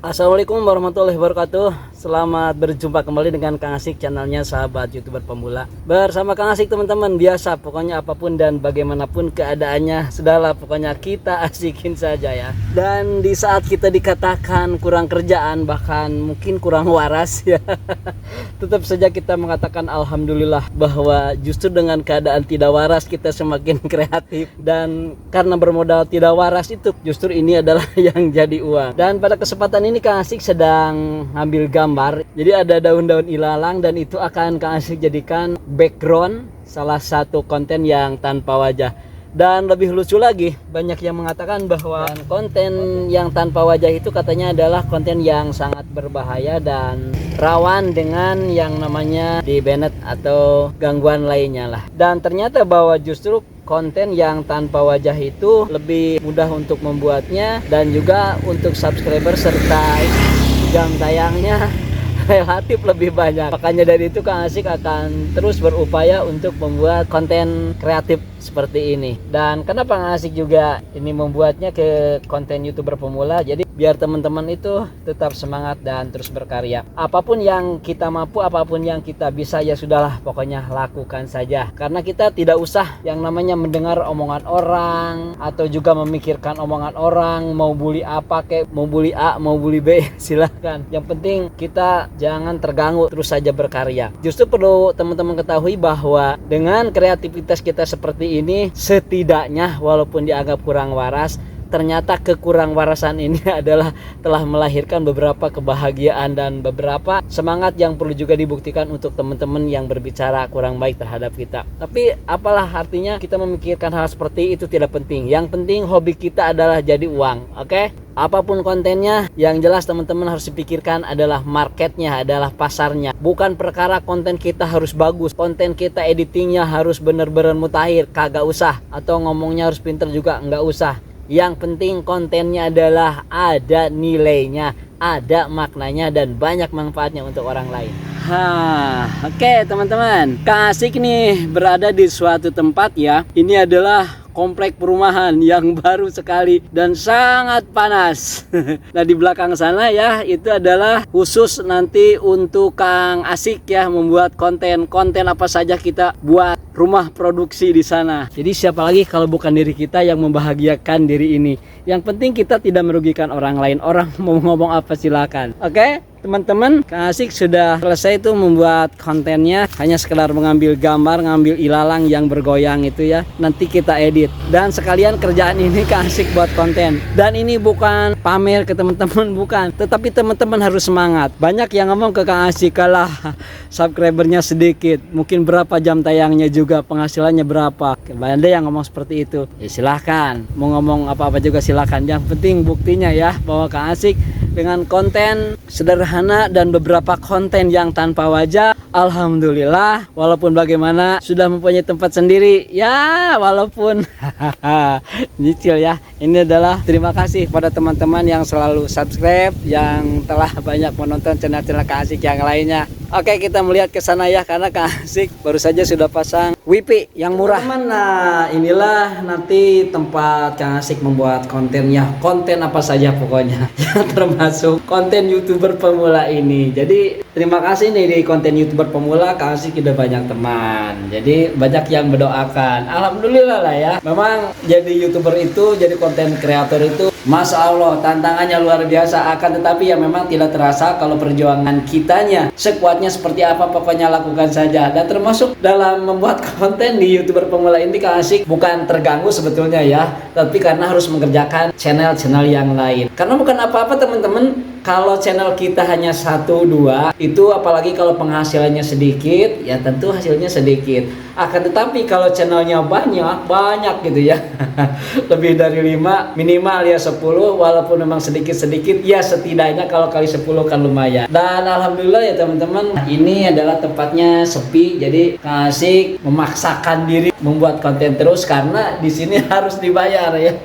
Assalamualaikum warahmatullahi wabarakatuh. Selamat berjumpa kembali dengan Kang Asik, channelnya sahabat YouTuber pemula. Bersama Kang Asik teman-teman, biasa pokoknya apapun dan bagaimanapun keadaannya, sudahlah pokoknya kita asikin saja ya. Dan di saat kita dikatakan kurang kerjaan, bahkan mungkin kurang waras ya, tetap saja kita mengatakan alhamdulillah bahwa justru dengan keadaan tidak waras kita semakin kreatif. Dan karena bermodal tidak waras itu justru ini adalah yang jadi uang. Dan pada kesempatan ini Kang Asik sedang ngambil gambar. Jadi ada daun-daun ilalang dan itu akan Kang Asik jadikan background salah satu konten yang tanpa wajah. Dan lebih lucu lagi, banyak yang mengatakan bahwa konten yang tanpa wajah itu katanya adalah konten yang sangat berbahaya dan rawan dengan yang namanya di-banned atau gangguan lainnya lah. Dan ternyata bahwa justru konten yang tanpa wajah itu lebih mudah untuk membuatnya dan juga untuk subscriber serta jam tayangnya relatif lebih banyak. Makanya dari itu Kang Asik akan terus berupaya untuk membuat konten kreatif seperti ini. Dan kenapa Kang Asik juga ini membuatnya ke konten YouTuber pemula? Jadi biar teman-teman itu tetap semangat dan terus berkarya. Apapun yang kita mampu, apapun yang kita bisa, ya sudahlah pokoknya lakukan saja. Karena kita tidak usah yang namanya mendengar omongan orang atau juga memikirkan omongan orang, mau bully apa kayak, mau bully A, mau bully B, silahkan. Yang penting kita jangan terganggu, terus saja berkarya. Justru perlu teman-teman ketahui bahwa dengan kreativitas kita seperti ini, setidaknya walaupun dianggap kurang waras, ternyata kekurang warasan ini adalah telah melahirkan beberapa kebahagiaan dan beberapa semangat yang perlu juga dibuktikan untuk teman-teman yang berbicara kurang baik terhadap kita. Tapi apalah artinya kita memikirkan hal seperti itu, tidak penting. Yang penting hobi kita adalah jadi uang, oke? Apapun kontennya, yang jelas teman-teman harus dipikirkan adalah marketnya, adalah pasarnya. Bukan perkara konten kita harus bagus, konten kita editingnya harus bener-bener mutakhir, kagak usah. Atau ngomongnya harus pinter juga, nggak usah. Yang penting kontennya adalah ada nilainya, ada maknanya, dan banyak manfaatnya untuk orang lain. Oke teman-teman, Kang Asik nih berada di suatu tempat ya. Ini adalah komplek perumahan yang baru sekali dan sangat panas. Nah di belakang sana ya, itu adalah khusus nanti untuk Kang Asik ya, membuat konten apa saja kita buat rumah produksi di sana. Jadi siapa lagi kalau bukan diri kita yang membahagiakan diri ini. Yang penting kita tidak merugikan orang lain. Orang mau ngomong apa silakan. Oke? Teman-teman, Kang Asik sudah selesai tuh membuat kontennya, hanya sekedar mengambil gambar, ngambil ilalang yang bergoyang itu ya. Nanti kita edit. Dan sekalian kerjaan ini Kang Asik buat konten. Dan ini bukan pamer ke teman-teman, bukan. Tetapi teman-teman harus semangat. Banyak yang ngomong ke Kang Asik, kalah subscribernya sedikit, mungkin berapa jam tayangnya juga, penghasilannya berapa. Ada yang ngomong seperti itu. Ya silahkan, mau ngomong apa-apa juga silahkan. Yang penting buktinya ya, bahwa Kang Asik dengan konten sederhana dan beberapa konten yang tanpa wajah, alhamdulillah, walaupun bagaimana sudah mempunyai tempat sendiri ya, walaupun nyicil ya. Ini adalah terima kasih pada teman-teman yang selalu subscribe, yang telah banyak menonton channel-channel Kang Asik yang lainnya. Oke, kita melihat ke sana ya, karena Kang Asik baru saja sudah pasang WiFi yang murah. Nah, inilah nanti tempat Kang Asik membuat kontennya. Konten apa saja pokoknya, termasuk konten YouTuber pemula ini. Jadi terima kasih nih, di konten YouTuber pemula Kang Asik udah banyak teman. Jadi banyak yang mendoakan. Alhamdulillah lah ya. Memang jadi YouTuber itu, jadi konten kreator itu, Masya Allah tantangannya luar biasa. Akan tetapi ya memang tidak terasa kalau perjuangan kitanya sekuatnya seperti apa, pokoknya lakukan saja. Dan termasuk dalam membuat konten di YouTuber pemula ini Kang Asik bukan terganggu sebetulnya ya, tapi karena harus mengerjakan channel-channel yang lain. Karena bukan apa-apa teman-teman, kalau channel kita hanya 1-2 itu, apalagi kalau penghasilannya sedikit, ya tentu hasilnya sedikit. Akan tetapi kalau channelnya banyak gitu ya, lebih dari 5, minimal ya 10, walaupun memang sedikit-sedikit, ya setidaknya kalau kali 10 kan lumayan. Dan alhamdulillah ya teman-teman, ini adalah tempatnya sepi. Jadi Kang Asik memaksakan diri membuat konten terus karena di sini harus dibayar ya.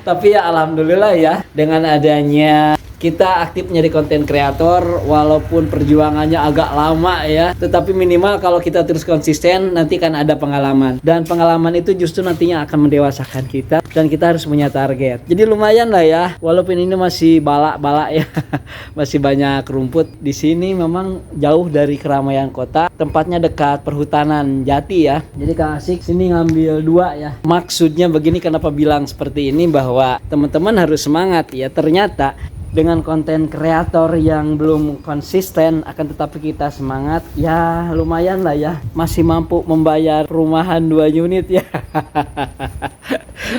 Tapi ya alhamdulillah ya, dengan adanya kita aktif menjadi konten kreator walaupun perjuangannya agak lama ya, tetapi minimal kalau kita terus konsisten nanti kan ada pengalaman, dan pengalaman itu justru nantinya akan mendewasakan kita dan kita harus punya target. Jadi lumayan lah ya, walaupun ini masih balak-balak ya masih banyak rumput di sini. Memang jauh dari keramaian kota, tempatnya dekat perhutanan jati ya. Jadi Kang Asik sini ngambil 2 ya. Maksudnya begini, kenapa bilang seperti ini, bahwa teman-teman harus semangat ya. Ternyata dengan konten kreator yang belum konsisten, akan tetapi kita semangat ya, lumayan lah ya, masih mampu membayar perumahan 2 unit ya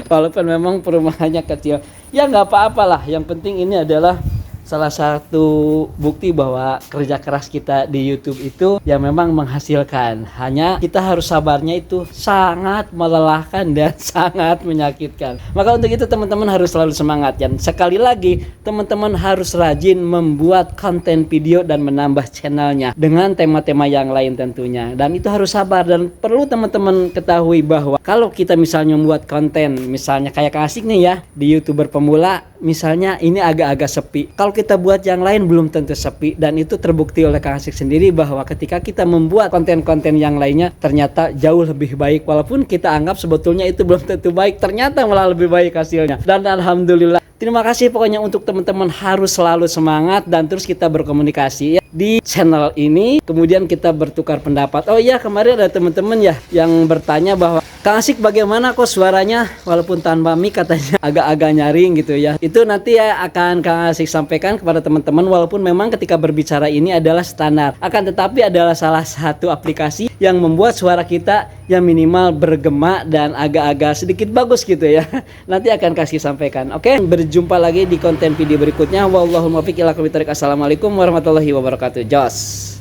walaupun memang perumahannya kecil ya, nggak apa-apalah. Yang penting ini adalah salah satu bukti bahwa kerja keras kita di YouTube itu ya memang menghasilkan. Hanya kita harus sabarnya itu sangat melelahkan dan sangat menyakitkan. Maka untuk itu teman-teman harus selalu semangat. Dan sekali lagi teman-teman harus rajin membuat konten video dan menambah channelnya dengan tema-tema yang lain tentunya. Dan itu harus sabar, dan perlu teman-teman ketahui bahwa kalau kita misalnya membuat konten, misalnya kayak Kang Asik nih ya, di YouTuber pemula, misalnya ini agak-agak sepi. Kalau kita buat yang lain belum tentu sepi, dan itu terbukti oleh Kang Asik sendiri bahwa ketika kita membuat konten-konten yang lainnya ternyata jauh lebih baik, walaupun kita anggap sebetulnya itu belum tentu baik, ternyata malah lebih baik hasilnya. Dan alhamdulillah, terima kasih pokoknya untuk teman-teman harus selalu semangat dan terus kita berkomunikasi ya di channel ini, kemudian kita bertukar pendapat. Oh iya, kemarin ada teman-teman ya yang bertanya bahwa Kang Asik bagaimana kok suaranya walaupun tanpa mic katanya agak-agak nyaring gitu ya. Itu nanti ya akan Kang Asik sampaikan kepada teman-teman, walaupun memang ketika berbicara ini adalah standar, akan tetapi adalah salah satu aplikasi yang membuat suara kita yang minimal bergema dan agak-agak sedikit bagus gitu ya. Nanti akan kasih sampaikan. Oke, berjumpa lagi di konten video berikutnya. Wallahul muwaffiq ila aqwamit thoriq. Assalamualaikum warahmatullahi wabarakatuh. Jos.